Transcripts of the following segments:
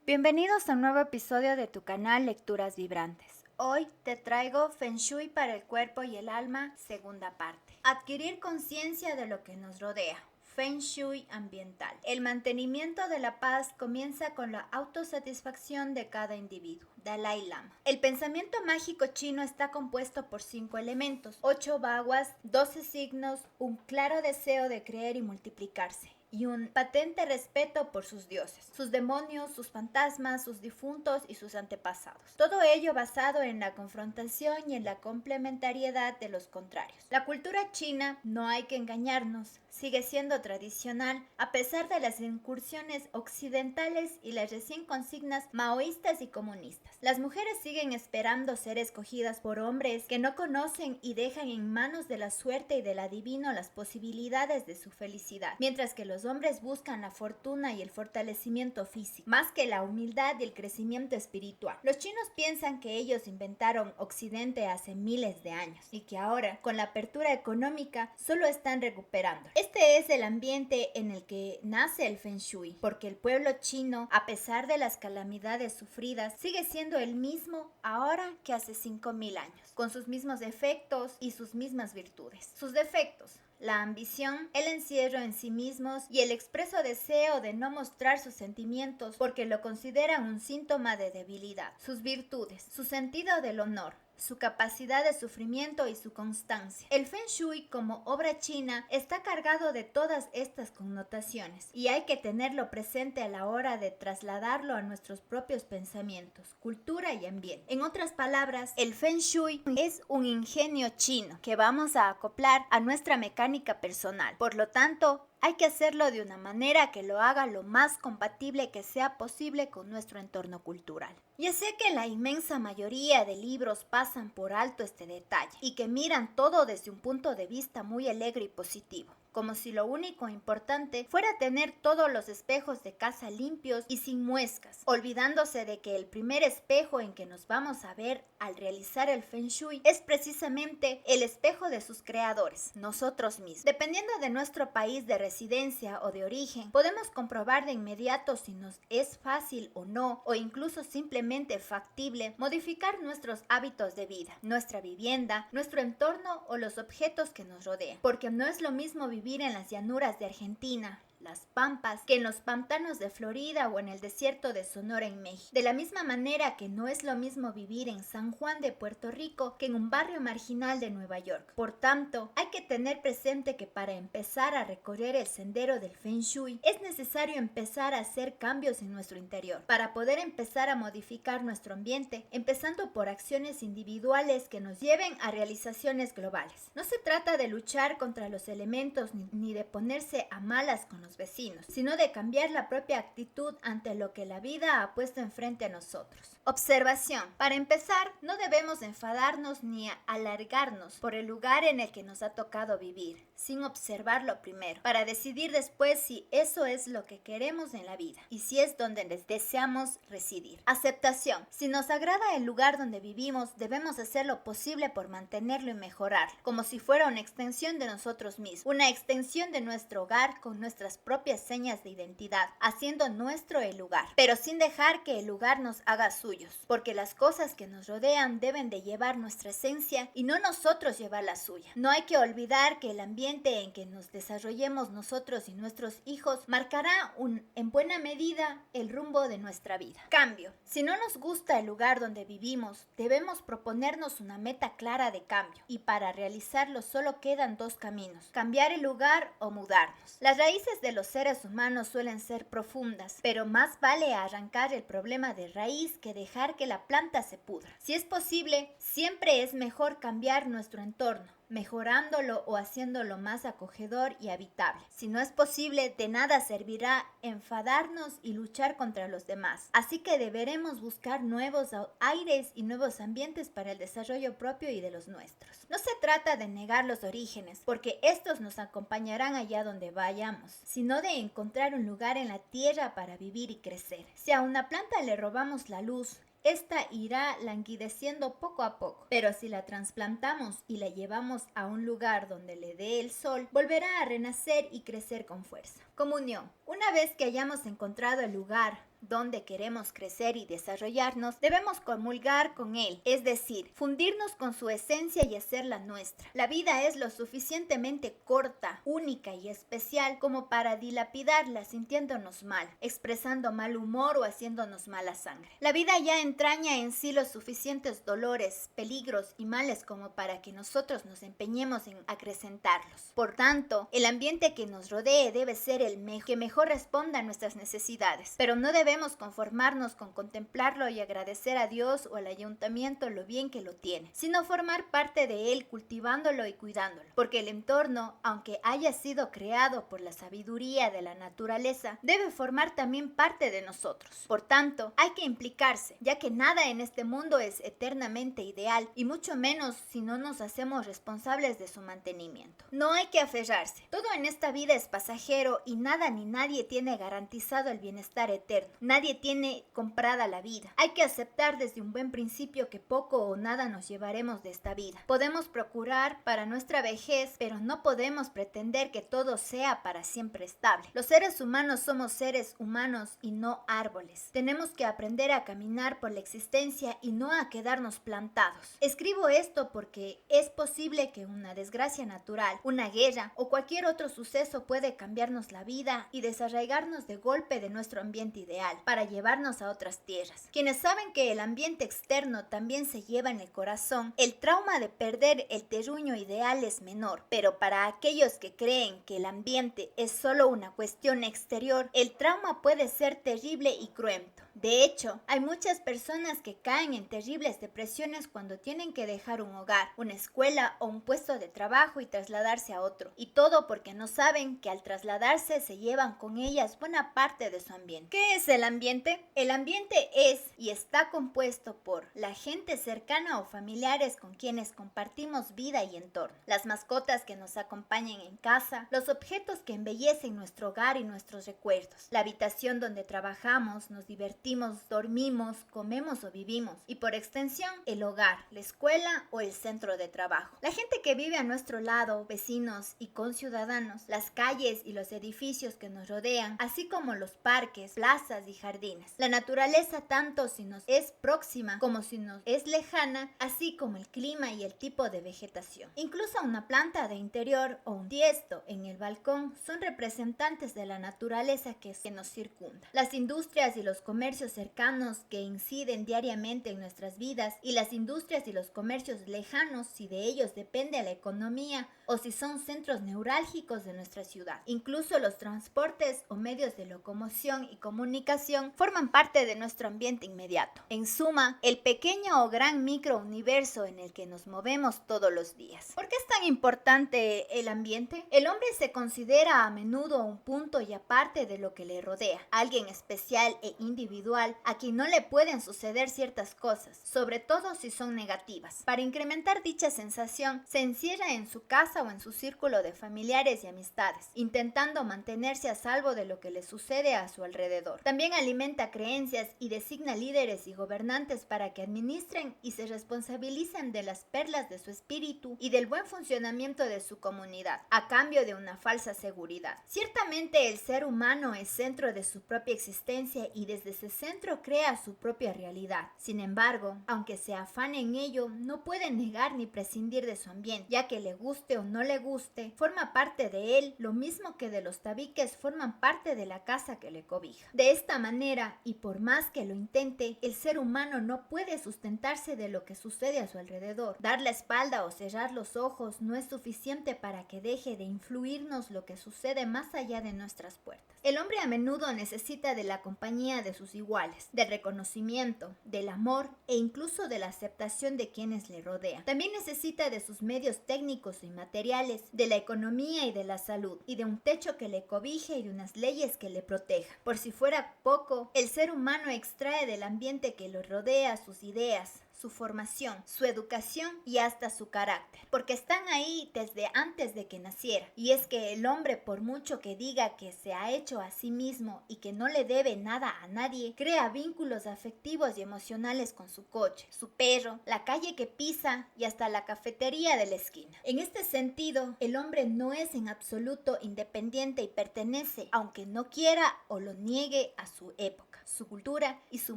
Bienvenidos a un nuevo episodio de tu canal Lecturas Vibrantes. Hoy te traigo Feng Shui para el cuerpo y el alma, segunda parte. Adquirir conciencia de lo que nos rodea. Feng Shui ambiental. El mantenimiento de la paz comienza con la autosatisfacción de cada individuo. Dalai Lama. El pensamiento mágico chino está compuesto por 5 elementos, 8 vaguas, 12 signos, un claro deseo de creer y multiplicarse, y un patente respeto por sus dioses, sus demonios, sus fantasmas, sus difuntos y sus antepasados. Todo ello basado en la confrontación y en la complementariedad de los contrarios. La cultura china, no hay que engañarnos, sigue siendo tradicional a pesar de las incursiones occidentales y las recién consignas maoístas y comunistas. Las mujeres siguen esperando ser escogidas por hombres que no conocen y dejan en manos de la suerte y del adivino las posibilidades de su felicidad, mientras que los hombres buscan la fortuna y el fortalecimiento físico, más que la humildad y el crecimiento espiritual. Los chinos piensan que ellos inventaron Occidente hace miles de años y que ahora, con la apertura económica, solo están recuperando. Este es el ambiente en el que nace el Feng Shui, porque el pueblo chino, a pesar de las calamidades sufridas, sigue siendo el mismo ahora que hace 5000 años, con sus mismos defectos y sus mismas virtudes. Sus defectos: la ambición, el encierro en sí mismos y el expreso deseo de no mostrar sus sentimientos porque lo consideran un síntoma de debilidad. Sus virtudes: su sentido del honor, su capacidad de sufrimiento y su constancia. El Feng Shui como obra china está cargado de todas estas connotaciones y hay que tenerlo presente a la hora de trasladarlo a nuestros propios pensamientos, cultura y ambiente. En otras palabras, el Feng Shui es un ingenio chino que vamos a acoplar a nuestra mecánica personal. Por lo tanto, hay que hacerlo de una manera que lo haga lo más compatible que sea posible con nuestro entorno cultural. Ya sé que la inmensa mayoría de libros pasan por alto este detalle y que miran todo desde un punto de vista muy alegre y positivo, como si lo único importante fuera tener todos los espejos de casa limpios y sin muescas, olvidándose de que el primer espejo en que nos vamos a ver al realizar el Feng Shui es precisamente el espejo de sus creadores, nosotros mismos. Dependiendo de nuestro país de residencia o de origen, podemos comprobar de inmediato si nos es fácil o no, o incluso simplemente factible, modificar nuestros hábitos de vida, nuestra vivienda, nuestro entorno o los objetos que nos rodean, porque no es lo mismo vivir en las llanuras de Argentina, las pampas, que en los pantanos de Florida o en el desierto de Sonora en México. De la misma manera que no es lo mismo vivir en San Juan de Puerto Rico que en un barrio marginal de Nueva York. Por tanto, hay que tener presente que para empezar a recorrer el sendero del Feng Shui es necesario empezar a hacer cambios en nuestro interior, para poder empezar a modificar nuestro ambiente, empezando por acciones individuales que nos lleven a realizaciones globales. No se trata de luchar contra los elementos ni de ponerse a malas con los vecinos, sino de cambiar la propia actitud ante lo que la vida ha puesto enfrente a nosotros. Observación. Para empezar, no debemos enfadarnos ni alargarnos por el lugar en el que nos ha tocado vivir, sin observarlo primero, para decidir después si eso es lo que queremos en la vida y si es donde deseamos residir. Aceptación. Si nos agrada el lugar donde vivimos, debemos hacer lo posible por mantenerlo y mejorar, como si fuera una extensión de nosotros mismos, una extensión de nuestro hogar con nuestras propias señas de identidad, haciendo nuestro el lugar, pero sin dejar que el lugar nos haga suyos, porque las cosas que nos rodean deben de llevar nuestra esencia y no nosotros llevar la suya. No hay que olvidar que el ambiente en que nos desarrollemos nosotros y nuestros hijos marcará en buena medida el rumbo de nuestra vida. Cambio. Si no nos gusta el lugar donde vivimos, debemos proponernos una meta clara de cambio, y para realizarlo solo quedan 2 caminos: cambiar el lugar o mudarnos. Las raíces de los seres humanos suelen ser profundas, pero más vale arrancar el problema de raíz que dejar que la planta se pudra. Si es posible, siempre es mejor cambiar nuestro entorno, mejorándolo o haciéndolo más acogedor y habitable. Si no es posible, de nada servirá enfadarnos y luchar contra los demás. Así que deberemos buscar nuevos aires y nuevos ambientes para el desarrollo propio y de los nuestros. No se trata de negar los orígenes, porque estos nos acompañarán allá donde vayamos, sino de encontrar un lugar en la tierra para vivir y crecer. Si a una planta le robamos la luz, esta irá languideciendo poco a poco, pero si la trasplantamos y la llevamos a un lugar donde le dé el sol, volverá a renacer y crecer con fuerza. Comunión. Una vez que hayamos encontrado el lugar donde queremos crecer y desarrollarnos, debemos comulgar con él, es decir, fundirnos con su esencia y hacerla nuestra. La vida es lo suficientemente corta, única y especial como para dilapidarla sintiéndonos mal, expresando mal humor o haciéndonos mala sangre. La vida ya entraña en sí los suficientes dolores, peligros y males como para que nosotros nos empeñemos en acrecentarlos. Por tanto, el ambiente que nos rodee debe ser el que mejor responda a nuestras necesidades, pero no debemos conformarnos con contemplarlo y agradecer a Dios o al ayuntamiento lo bien que lo tiene, sino formar parte de él cultivándolo y cuidándolo, porque el entorno, aunque haya sido creado por la sabiduría de la naturaleza, debe formar también parte de nosotros. Por tanto, hay que implicarse, ya que nada en este mundo es eternamente ideal y mucho menos si no nos hacemos responsables de su mantenimiento. No hay que aferrarse. Todo en esta vida es pasajero y nada ni nadie tiene garantizado el bienestar eterno. Nadie tiene comprada la vida. Hay que aceptar desde un buen principio que poco o nada nos llevaremos de esta vida. Podemos procurar para nuestra vejez, pero no podemos pretender que todo sea para siempre estable. Los seres humanos somos seres humanos y no árboles. Tenemos que aprender a caminar por la existencia y no a quedarnos plantados. Escribo esto porque es posible que una desgracia natural, una guerra o cualquier otro suceso puede cambiarnos la vida y desarraigarnos de golpe de nuestro ambiente ideal para llevarnos a otras tierras. Quienes saben que el ambiente externo también se lleva en el corazón, el trauma de perder el terruño ideal es menor, pero para aquellos que creen que el ambiente es solo una cuestión exterior, el trauma puede ser terrible y cruento. De hecho, hay muchas personas que caen en terribles depresiones cuando tienen que dejar un hogar, una escuela o un puesto de trabajo y trasladarse a otro. Y todo porque no saben que al trasladarse se llevan con ellas buena parte de su ambiente. ¿Qué es el ambiente? El ambiente es y está compuesto por la gente cercana o familiares con quienes compartimos vida y entorno, las mascotas que nos acompañan en casa, los objetos que embellecen nuestro hogar y nuestros recuerdos, la habitación donde trabajamos, nos divertimos, dormimos, comemos o vivimos y por extensión el hogar, la escuela o el centro de trabajo. La gente que vive a nuestro lado, vecinos y conciudadanos, las calles y los edificios que nos rodean, así como los parques, plazas y jardines. La naturaleza tanto si nos es próxima como si nos es lejana, así como el clima y el tipo de vegetación. Incluso una planta de interior o un tiesto en el balcón son representantes de la naturaleza que nos circunda. Las industrias y los comercios cercanos que inciden diariamente en nuestras vidas y las industrias y los comercios lejanos si de ellos depende la economía o si son centros neurálgicos de nuestra ciudad. Incluso los transportes o medios de locomoción y comunicación forman parte de nuestro ambiente inmediato. En suma, el pequeño o gran microuniverso en el que nos movemos todos los días. ¿Por qué es tan importante el ambiente? El hombre se considera a menudo un punto y aparte de lo que le rodea, alguien especial e individual a quien no le pueden suceder ciertas cosas, sobre todo si son negativas. Para incrementar dicha sensación, se encierra en su casa o en su círculo de familiares y amistades, intentando mantenerse a salvo de lo que le sucede a su alrededor. También alimenta creencias y designa líderes y gobernantes para que administren y se responsabilicen de las perlas de su espíritu y del buen funcionamiento de su comunidad, a cambio de una falsa seguridad. Ciertamente el ser humano es centro de su propia existencia y desde ese centro crea su propia realidad. Sin embargo, aunque se afane en ello, no puede negar ni prescindir de su ambiente, ya que le guste o no le guste, forma parte de él, lo mismo que de los tabiques forman parte de la casa que le cobija. De esta manera, y por más que lo intente, el ser humano no puede sustentarse de lo que sucede a su alrededor. Dar la espalda o cerrar los ojos no es suficiente para que deje de influirnos lo que sucede más allá de nuestras puertas. El hombre a menudo necesita de la compañía de sus iguales, del reconocimiento, del amor e incluso de la aceptación de quienes le rodean. También necesita de sus medios técnicos y materiales, de la economía y de la salud, y de un techo que le cobije y de unas leyes que le protejan. Por si fuera poco, el ser humano extrae del ambiente que lo rodea sus ideas, su formación, su educación y hasta su carácter, porque están ahí desde antes de que naciera. Y es que el hombre, por mucho que diga que se ha hecho a sí mismo y que no le debe nada a nadie, crea vínculos afectivos y emocionales con su coche, su perro, la calle que pisa y hasta la cafetería de la esquina. En este sentido, el hombre no es en absoluto independiente y pertenece, aunque no quiera o lo niegue, a su época, su cultura y su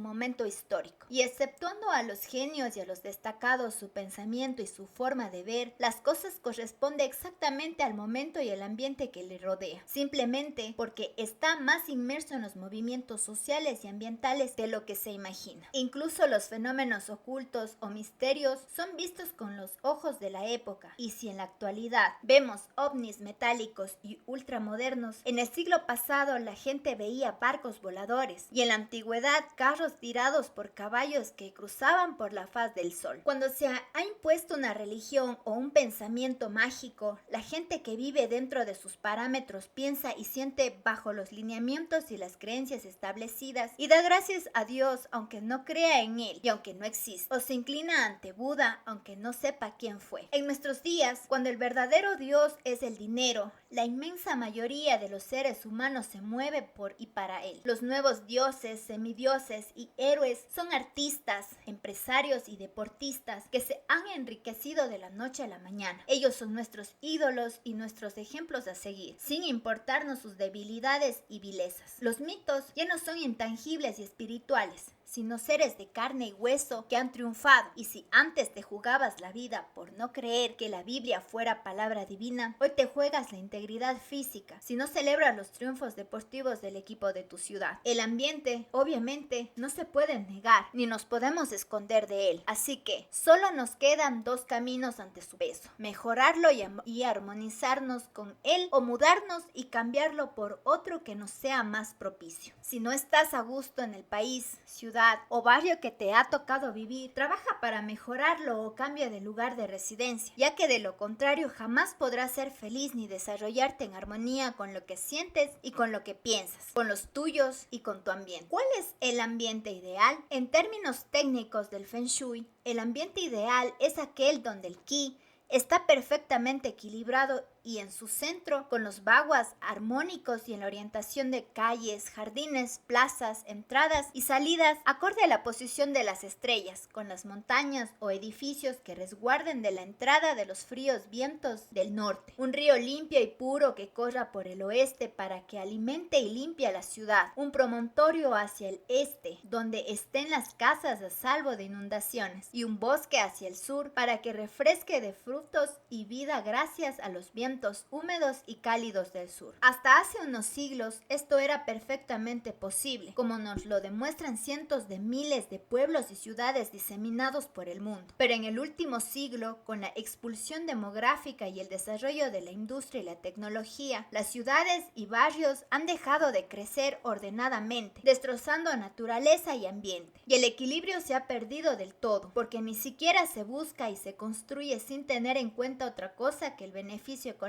momento histórico. Y exceptuando a los genios y a los destacados, su pensamiento y su forma de ver las cosas corresponde exactamente al momento y el ambiente que le rodea, simplemente porque está más inmerso en los movimientos sociales y ambientales de lo que se imagina. Incluso los fenómenos ocultos o misterios son vistos con los ojos de la época, y si en la actualidad vemos ovnis metálicos y ultramodernos, en el siglo pasado la gente veía barcos voladores y en la antigüedad carros tirados por caballos que cruzaban por la faz del sol. Cuando se ha impuesto una religión o un pensamiento mágico, la gente que vive dentro de sus parámetros piensa y siente bajo los lineamientos y las creencias establecidas y da gracias a Dios aunque no crea en él y aunque no exista, o se inclina ante Buda aunque no sepa quién fue. En nuestros días, cuando el verdadero Dios es el dinero, la inmensa mayoría de los seres humanos se mueve por y para él. Los nuevos dioses, semidioses y héroes son artistas, empresarios y deportistas que se han enriquecido de la noche a la mañana. Ellos son nuestros ídolos y nuestros ejemplos a seguir, sin importarnos sus debilidades y vilezas. Los mitos ya no son intangibles y espirituales, sino seres de carne y hueso que han triunfado. Y si antes te jugabas la vida por no creer que la Biblia fuera palabra divina, hoy te juegas la integridad física si no celebras los triunfos deportivos del equipo de tu ciudad. El ambiente, obviamente, no se puede negar, ni nos podemos esconder de él. Así que solo nos quedan dos caminos ante su peso: mejorarlo y armonizarnos con él, o mudarnos y cambiarlo por otro que nos sea más propicio. Si no estás a gusto en el país, ciudad o barrio que te ha tocado vivir, trabaja para mejorarlo o cambia de lugar de residencia, ya que de lo contrario jamás podrás ser feliz ni desarrollarte en armonía con lo que sientes y con lo que piensas, con los tuyos y con tu ambiente. ¿Cuál es el ambiente ideal? En términos técnicos del Feng Shui, el ambiente ideal es aquel donde el Qi está perfectamente equilibrado y en su centro, con los baguas armónicos y en la orientación de calles, jardines, plazas, entradas y salidas acorde a la posición de las estrellas, con las montañas o edificios que resguarden de la entrada de los fríos vientos del norte. Un río limpio y puro que corra por el oeste para que alimente y limpie la ciudad. Un promontorio hacia el este, donde estén las casas a salvo de inundaciones. Y un bosque hacia el sur para que refresque de frutos y vida gracias a los vientos húmedos y cálidos del sur. Hasta hace unos siglos esto era perfectamente posible, como nos lo demuestran cientos de miles de pueblos y ciudades diseminados por el mundo. Pero en el último siglo, con la expulsión demográfica y el desarrollo de la industria y la tecnología, las ciudades y barrios han dejado de crecer ordenadamente, destrozando naturaleza y ambiente. Y el equilibrio se ha perdido del todo, porque ni siquiera se busca y se construye sin tener en cuenta otra cosa que el beneficio económico.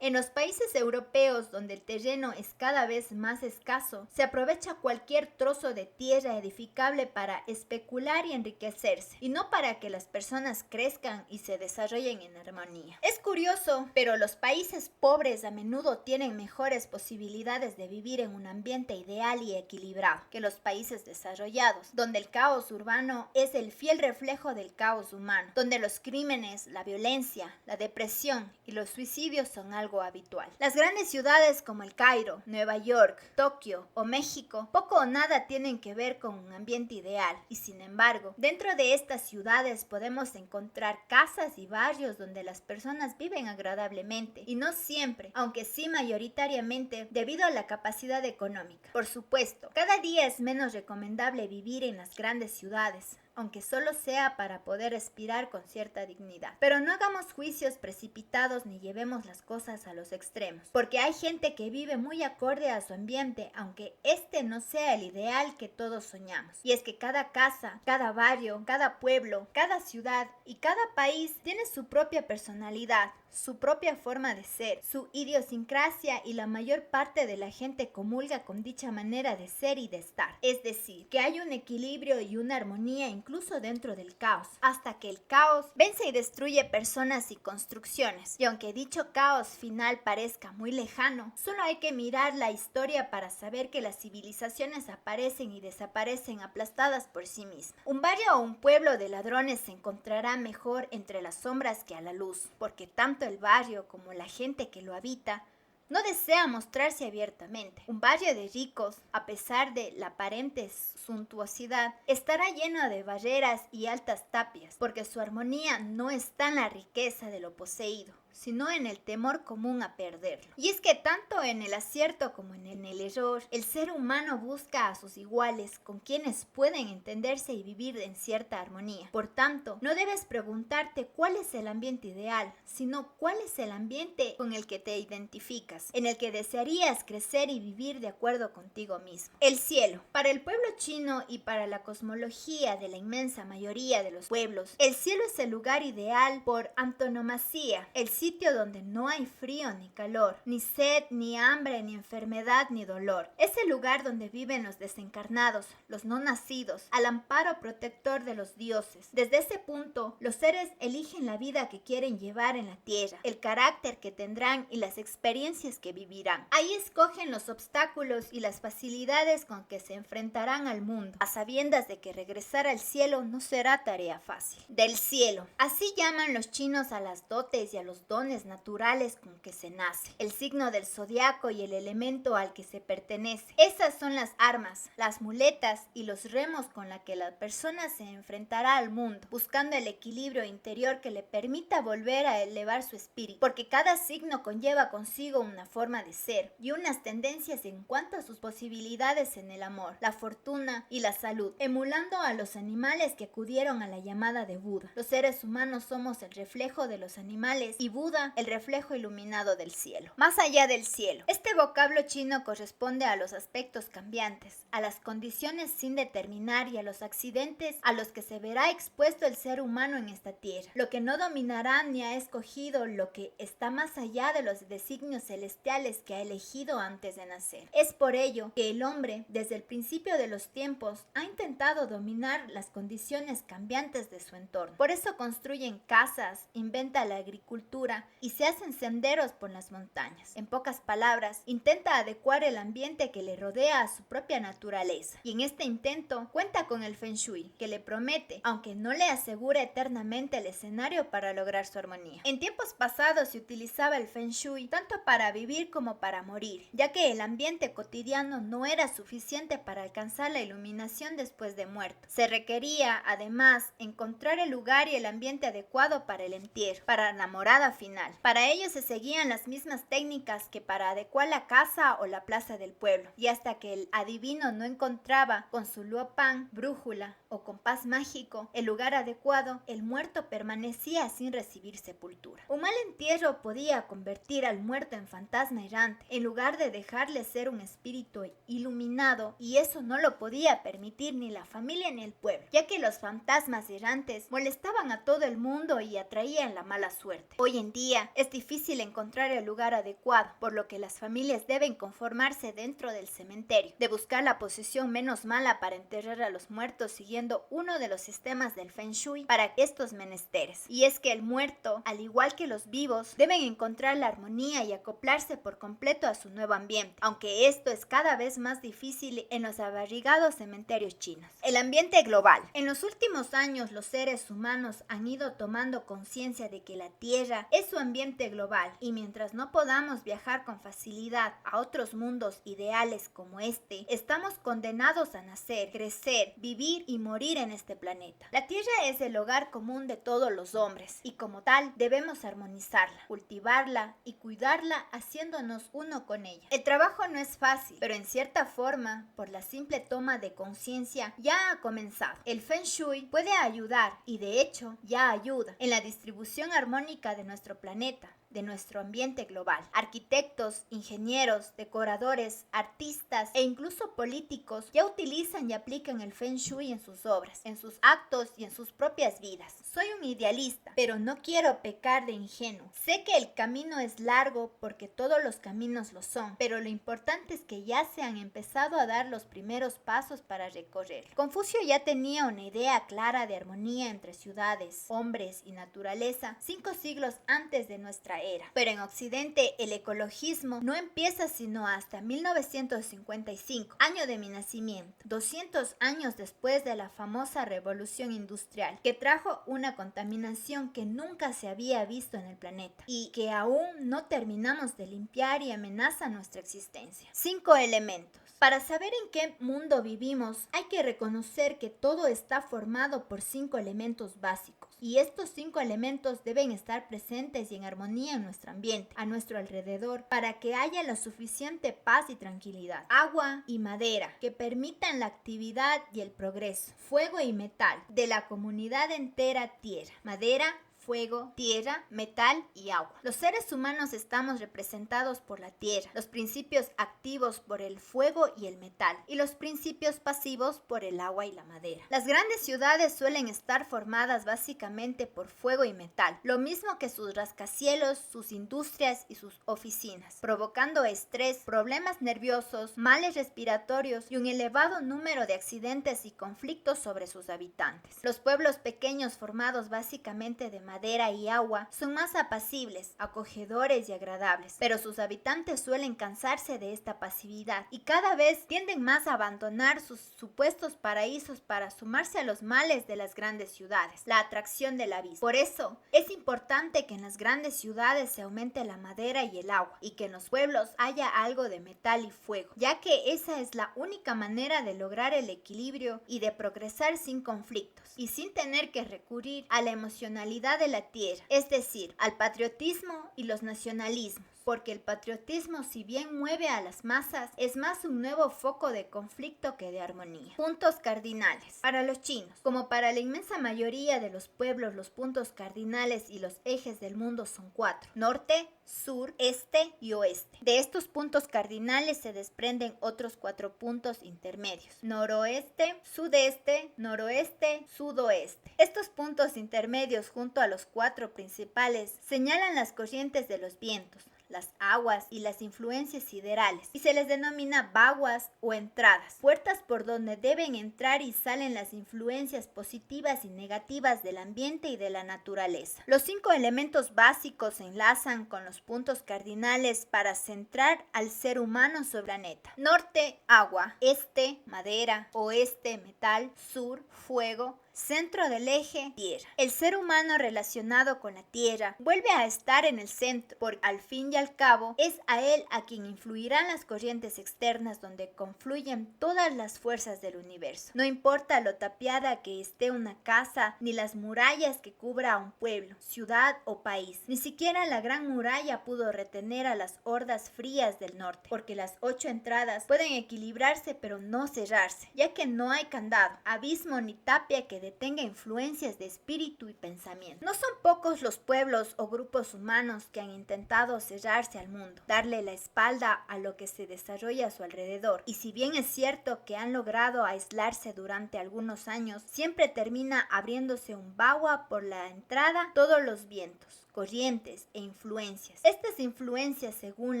En los países europeos, donde el terreno es cada vez más escaso, se aprovecha cualquier trozo de tierra edificable para especular y enriquecerse, y no para que las personas crezcan y se desarrollen en armonía. Es curioso, pero los países pobres a menudo tienen mejores posibilidades de vivir en un ambiente ideal y equilibrado que los países desarrollados, donde el caos urbano es el fiel reflejo del caos humano, donde los crímenes, la violencia, la depresión y los suicidios son algo habitual. Las grandes ciudades como el Cairo, Nueva York, Tokio o México poco o nada tienen que ver con un ambiente ideal, y sin embargo, dentro de estas ciudades podemos encontrar casas y barrios donde las personas viven agradablemente, y no siempre, aunque sí mayoritariamente, debido a la capacidad económica. Por supuesto, cada día es menos recomendable vivir en las grandes ciudades, aunque solo sea para poder respirar con cierta dignidad. Pero no hagamos juicios precipitados ni llevemos las cosas a los extremos, porque hay gente que vive muy acorde a su ambiente, aunque este no sea el ideal que todos soñamos. Y es que cada casa, cada barrio, cada pueblo, cada ciudad y cada país tiene su propia personalidad, su propia forma de ser, su idiosincrasia, y la mayor parte de la gente comulga con dicha manera de ser y de estar. Es decir, que hay un equilibrio y una armonía incluso dentro del caos, hasta que el caos vence y destruye personas y construcciones. Y aunque dicho caos final parezca muy lejano, solo hay que mirar la historia para saber que las civilizaciones aparecen y desaparecen aplastadas por sí mismas. Un barrio o un pueblo de ladrones se encontrará mejor entre las sombras que a la luz, porque tanto el barrio como la gente que lo habita no desea mostrarse abiertamente. Un barrio de ricos, a pesar de la aparente suntuosidad, estará lleno de barreras y altas tapias, porque su armonía no está en la riqueza de lo poseído, sino en el temor común a perderlo. Y es que tanto en el acierto como en el error, el ser humano busca a sus iguales, con quienes pueden entenderse y vivir en cierta armonía. Por tanto, no debes preguntarte cuál es el ambiente ideal, sino cuál es el ambiente con el que te identificas, en el que desearías crecer y vivir de acuerdo contigo mismo. El cielo. Para el pueblo chino y para la cosmología de la inmensa mayoría de los pueblos, el cielo es el lugar ideal por antonomasia, el sitio donde no hay frío ni calor, ni sed, ni hambre, ni enfermedad, ni dolor. Es el lugar donde viven los desencarnados, los no nacidos, al amparo protector de los dioses. Desde ese punto, los seres eligen la vida que quieren llevar en la tierra, el carácter que tendrán y las experiencias que vivirán. Ahí escogen los obstáculos y las facilidades con que se enfrentarán al mundo, a sabiendas de que regresar al cielo no será tarea fácil. Del cielo. Así llaman los chinos a las dotes y a los dones naturales con que se nace, el signo del zodiaco y el elemento al que se pertenece. Esas son las armas, las muletas y los remos con la que la persona se enfrentará al mundo, buscando el equilibrio interior que le permita volver a elevar su espíritu, porque cada signo conlleva consigo una forma de ser y unas tendencias en cuanto a sus posibilidades en el amor, la fortuna y la salud, emulando a los animales que acudieron a la llamada de Buda. Los seres humanos somos el reflejo de los animales y Buda el reflejo iluminado del cielo. Más allá del cielo. Este vocablo chino corresponde a los aspectos cambiantes, a las condiciones sin determinar y a los accidentes a los que se verá expuesto el ser humano en esta tierra, lo que no dominará ni ha escogido, lo que está más allá de los designios celestiales que ha elegido antes de nacer. Es por ello que el hombre, desde el principio de los tiempos, ha intentado dominar las condiciones cambiantes de su entorno. Por eso construyen casas, inventa la agricultura y se hacen senderos por las montañas. En pocas palabras, intenta adecuar el ambiente que le rodea a su propia naturaleza. Y en este intento cuenta con el Feng Shui, que le promete, aunque no le asegura eternamente el escenario para lograr su armonía. En tiempos pasados se utilizaba el Feng Shui tanto para vivir como para morir, ya que el ambiente cotidiano no era suficiente para alcanzar la iluminación después de muerto. Se requería, además, encontrar el lugar y el ambiente adecuado para el entierro, para la morada final. Para ello se seguían las mismas técnicas que para adecuar la casa o la plaza del pueblo, y hasta que el adivino no encontraba con su luopan, brújula o compás mágico el lugar adecuado, el muerto permanecía sin recibir sepultura. Un mal entierro podía convertir al muerto en fantasma errante, en lugar de dejarle ser un espíritu iluminado, y eso no lo podía permitir ni la familia ni el pueblo, ya que los fantasmas errantes molestaban a todo el mundo y atraían la mala suerte. Hoy en día es difícil encontrar el lugar adecuado, por lo que las familias deben conformarse dentro del cementerio, de buscar la posición menos mala para enterrar a los muertos siguiendo uno de los sistemas del Feng Shui para estos menesteres. Y es que el muerto, al igual que los vivos, deben encontrar la armonía y acoplarse por completo a su nuevo ambiente, aunque esto es cada vez más difícil en los abarrigados cementerios chinos. El ambiente global. En los últimos años los seres humanos han ido tomando conciencia de que la Tierra es su ambiente global, y mientras no podamos viajar con facilidad a otros mundos ideales como este, estamos condenados a nacer, crecer, vivir y morir en este planeta. La Tierra es el hogar común de todos los hombres, y como tal debemos armonizarla, cultivarla y cuidarla haciéndonos uno con ella. El trabajo no es fácil, pero en cierta forma, por la simple toma de conciencia, ya ha comenzado. El Feng Shui puede ayudar, y de hecho ya ayuda, en la distribución armónica de nuestro planeta, de nuestro ambiente global. Arquitectos, ingenieros, decoradores, artistas e incluso políticos ya utilizan y aplican el Feng Shui en sus obras, en sus actos y en sus propias vidas. Soy un idealista, pero no quiero pecar de ingenuo. Sé que el camino es largo porque todos los caminos lo son, pero lo importante es que ya se han empezado a dar los primeros pasos para recorrer. Confucio ya tenía una idea clara de armonía entre ciudades, hombres y naturaleza 5 siglos antes de nuestra era. Pero en Occidente el ecologismo no empieza sino hasta 1955, año de mi nacimiento, 200 años después de la famosa revolución industrial, que trajo una contaminación que nunca se había visto en el planeta y que aún no terminamos de limpiar y amenaza nuestra existencia. 5 elementos. Para saber en qué mundo vivimos, hay que reconocer que todo está formado por 5 elementos básicos. Y estos 5 elementos deben estar presentes y en armonía en nuestro ambiente, a nuestro alrededor, para que haya la suficiente paz y tranquilidad. Agua y madera, que permitan la actividad y el progreso. Fuego y metal, de la comunidad entera tierra. Madera, fuego, tierra, metal y agua. Los seres humanos estamos representados por la tierra, los principios activos por el fuego y el metal, y los principios pasivos por el agua y la madera. Las grandes ciudades suelen estar formadas básicamente por fuego y metal, lo mismo que sus rascacielos, sus industrias y sus oficinas, provocando estrés, problemas nerviosos, males respiratorios y un elevado número de accidentes y conflictos sobre sus habitantes. Los pueblos pequeños formados básicamente de madera y agua son más apacibles, acogedores y agradables, pero sus habitantes suelen cansarse de esta pasividad y cada vez tienden más a abandonar sus supuestos paraísos para sumarse a los males de las grandes ciudades, la atracción de la vista. Por eso, es importante que en las grandes ciudades se aumente la madera y el agua y que en los pueblos haya algo de metal y fuego, ya que esa es la única manera de lograr el equilibrio y de progresar sin conflictos y sin tener que recurrir a la emocionalidad de la tierra, es decir, al patriotismo y los nacionalismos. Porque el patriotismo, si bien mueve a las masas, es más un nuevo foco de conflicto que de armonía. Puntos cardinales. Para los chinos, como para la inmensa mayoría de los pueblos, los puntos cardinales y los ejes del mundo son 4: norte, sur, este y oeste. De estos puntos cardinales se desprenden otros 4 puntos intermedios: noroeste, sudeste, noroeste, sudoeste. Estos puntos intermedios, junto a los 4 principales, señalan las corrientes de los vientos, las aguas y las influencias siderales, y se les denomina vaguas o entradas, puertas por donde deben entrar y salen las influencias positivas y negativas del ambiente y de la naturaleza. Los 5 elementos básicos se enlazan con los puntos cardinales para centrar al ser humano sobre el planeta. Norte, agua; este, madera; oeste, metal; sur, fuego; centro del eje, tierra. El ser humano relacionado con la tierra vuelve a estar en el centro, porque al fin y al cabo es a él a quien influirán las corrientes externas donde confluyen todas las fuerzas del universo. No importa lo tapiada que esté una casa, ni las murallas que cubra a un pueblo, ciudad o país. Ni siquiera la gran muralla pudo retener a las hordas frías del norte, porque las 8 entradas pueden equilibrarse pero no cerrarse, ya que no hay candado, abismo ni tapia que detenga influencias de espíritu y pensamiento. No son pocos los pueblos o grupos humanos que han intentado cerrarse al mundo, darle la espalda a lo que se desarrolla a su alrededor, y si bien es cierto que han logrado aislarse durante algunos años, siempre termina abriéndose un bagua por la entrada todos los vientos, corrientes e influencias. Estas influencias, según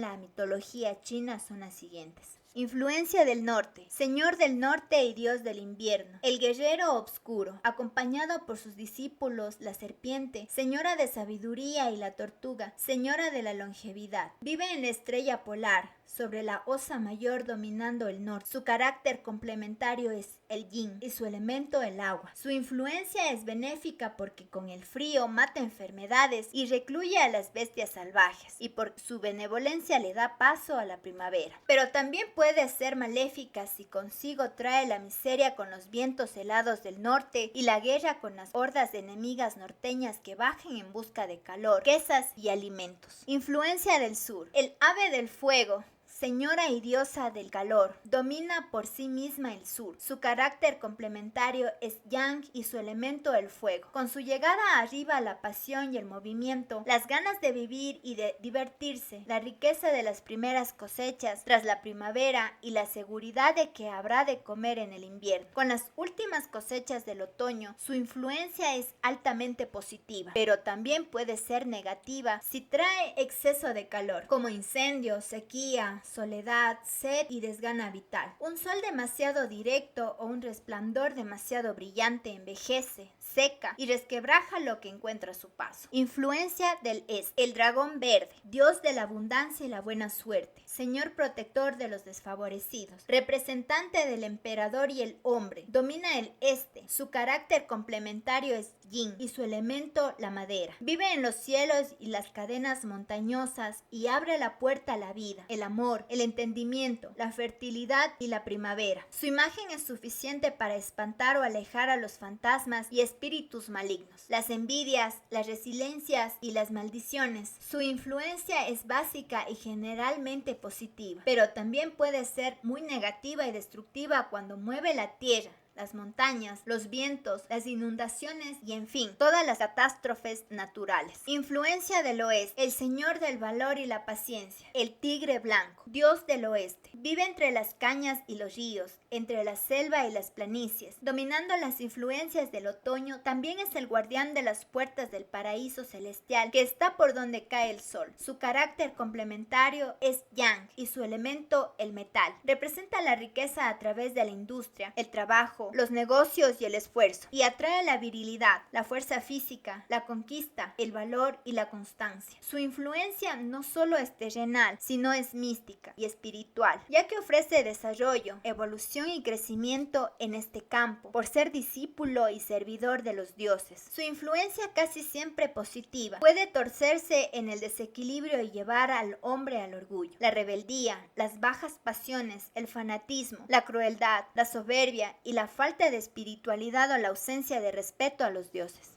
la mitología china, son las siguientes: influencia del norte, señor del norte y dios del invierno; el guerrero obscuro, acompañado por sus discípulos, la serpiente, señora de sabiduría, y la tortuga, señora de la longevidad. Vive en la estrella polar, sobre la osa mayor, dominando el norte. Su carácter complementario es el yin y su elemento el agua. Su influencia es benéfica porque con el frío mata enfermedades y recluye a las bestias salvajes, y por su benevolencia le da paso a la primavera. Pero también puede ser maléfica si consigo trae la miseria con los vientos helados del norte y la guerra con las hordas de enemigas norteñas que bajen en busca de calor, riquezas y alimentos. Influencia del sur, el ave del fuego, señora y diosa del calor, domina por sí misma el sur. Su carácter complementario es yang y su elemento el fuego. Con su llegada arriba la pasión y el movimiento, las ganas de vivir y de divertirse, la riqueza de las primeras cosechas tras la primavera y la seguridad de que habrá de comer en el invierno. Con las últimas cosechas del otoño, su influencia es altamente positiva, pero también puede ser negativa si trae exceso de calor, como incendios, sequía, soledad, sed y desgana vital. Un sol demasiado directo o un resplandor demasiado brillante envejece, seca y resquebraja lo que encuentra a su paso. Influencia del este. El dragón verde, dios de la abundancia y la buena suerte, señor protector de los desfavorecidos, representante del emperador y el hombre, domina el este. Su carácter complementario es yin y su elemento la madera. Vive en los cielos y las cadenas montañosas y abre la puerta a la vida, el amor, el entendimiento, la fertilidad y la primavera. Su imagen es suficiente para espantar o alejar a los fantasmas y espíritus malignos, las envidias, las resiliencias y las maldiciones. Su influencia es básica y generalmente positiva, pero también puede ser muy negativa y destructiva cuando mueve la tierra, las montañas, los vientos, las inundaciones y en fin, todas las catástrofes naturales. Influencia del oeste, el señor del valor y la paciencia, el tigre blanco, dios del oeste. Vive entre las cañas y los ríos, entre la selva y las planicies. Dominando las influencias del otoño, también es el guardián de las puertas del paraíso celestial que está por donde cae el sol. Su carácter complementario es yang y su elemento el metal. Representa la riqueza a través de la industria, el trabajo, los negocios y el esfuerzo, y atrae la virilidad, la fuerza física, la conquista, el valor y la constancia. Su influencia no solo es terrenal, sino es mística y espiritual, ya que ofrece desarrollo, evolución y crecimiento en este campo, por ser discípulo y servidor de los dioses. Su influencia casi siempre positiva puede torcerse en el desequilibrio y llevar al hombre al orgullo, la rebeldía, las bajas pasiones, el fanatismo, la crueldad, la soberbia y la falta de espiritualidad o la ausencia de respeto a los dioses.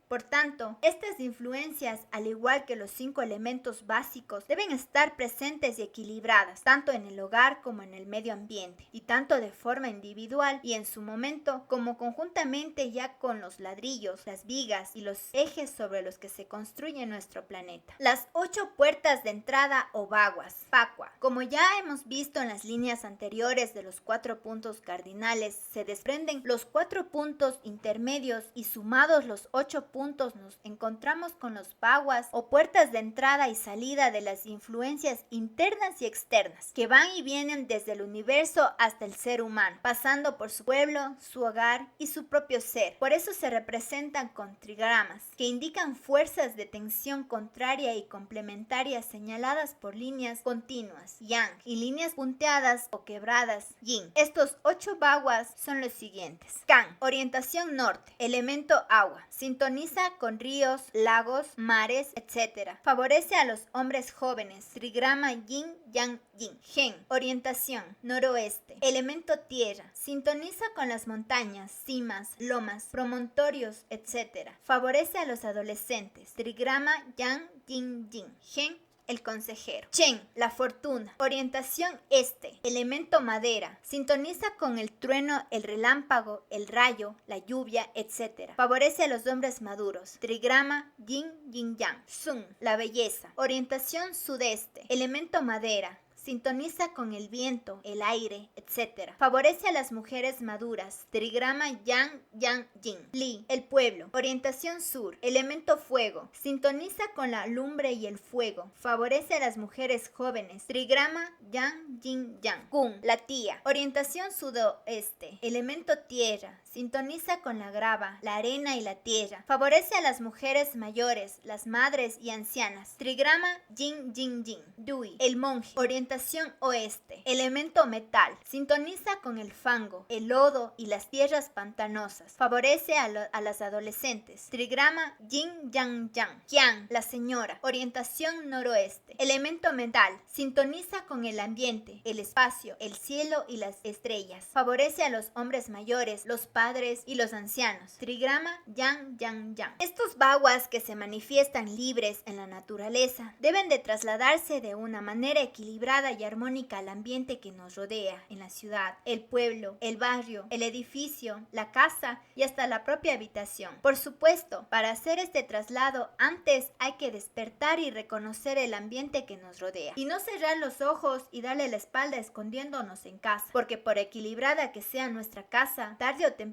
Por tanto, estas influencias, al igual que los 5 elementos básicos, deben estar presentes y equilibradas, tanto en el hogar como en el medio ambiente, y tanto de forma individual y en su momento, como conjuntamente ya con los ladrillos, las vigas y los ejes sobre los que se construye nuestro planeta. Las 8 puertas de entrada o baguas, Pacua. Como ya hemos visto en las líneas anteriores de los 4 puntos cardinales, se desprenden los 4 puntos intermedios y sumados los 8 puntos nos encontramos con los baguas o puertas de entrada y salida de las influencias internas y externas que van y vienen desde el universo hasta el ser humano, pasando por su pueblo, su hogar y su propio ser. Por eso se representan con trigramas que indican fuerzas de tensión contraria y complementaria señaladas por líneas continuas, yang, y líneas punteadas o quebradas, yin. Estos 8 baguas son los siguientes. Kan, orientación norte, elemento agua, sintoniza con ríos, lagos, mares, etc. Favorece a los hombres jóvenes. Trigrama yin, yang, yin. Gen, orientación noroeste. Elemento tierra. Sintoniza con las montañas, cimas, lomas, promontorios, etc. Favorece a los adolescentes. Trigrama yang, yin, yin. Gen, el consejero. Chen, la fortuna. Orientación este. Elemento madera. Sintoniza con el trueno, el relámpago, el rayo, la lluvia, etc. Favorece a los hombres maduros. Trigrama yin, yin, yang. Sun, la belleza. Orientación sudeste. Elemento madera. Sintoniza con el viento, el aire, etc. Favorece a las mujeres maduras. Trigrama yang, yang, yin. Li, el pueblo. Orientación sur. Elemento fuego. Sintoniza con la lumbre y el fuego. Favorece a las mujeres jóvenes. Trigrama yang, yin, yang. Kun, la tía. Orientación sudoeste. Elemento tierra. Sintoniza con la grava, la arena y la tierra. Favorece a las mujeres mayores, las madres y ancianas. Trigrama yin, yin, yin. Dui, el monje. Orientación oeste. Elemento metal. Sintoniza con el fango, el lodo y las tierras pantanosas. Favorece a las adolescentes. Trigrama yin, yang, yang. Yang, la señora. Orientación noroeste. Elemento metal. Sintoniza con el ambiente, el espacio, el cielo y las estrellas. Favorece a los hombres mayores, los padres y los ancianos. Trigrama Yang Yang Yang. Estos baguas que se manifiestan libres en la naturaleza deben de trasladarse de una manera equilibrada y armónica al ambiente que nos rodea en la ciudad, el pueblo, el barrio, el edificio, la casa y hasta la propia habitación. Por supuesto, para hacer este traslado antes hay que despertar y reconocer el ambiente que nos rodea y no cerrar los ojos y darle la espalda escondiéndonos en casa, porque por equilibrada que sea nuestra casa, tarde o temprano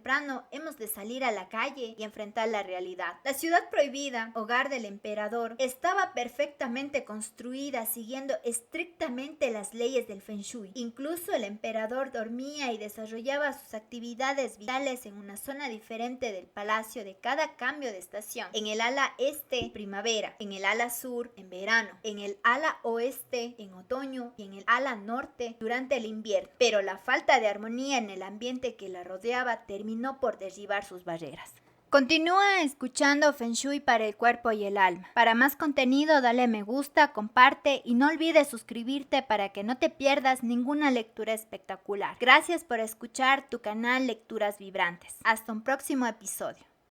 hemos de salir a la calle y enfrentar la realidad. La ciudad prohibida, hogar del emperador, estaba perfectamente construida siguiendo estrictamente las leyes del Feng Shui. Incluso el emperador dormía y desarrollaba sus actividades vitales en una zona diferente del palacio de cada cambio de estación. En el ala este, primavera; en el ala sur, en verano; en el ala oeste, en otoño; y en el ala norte, durante el invierno. Pero la falta de armonía en el ambiente que la rodeaba terminó por derribar sus barreras. Continúa escuchando Feng Shui para el cuerpo y el alma. Para más contenido, dale me gusta, comparte y no olvides suscribirte para que no te pierdas ninguna lectura espectacular. Gracias por escuchar tu canal Lecturas Vibrantes. Hasta un próximo episodio.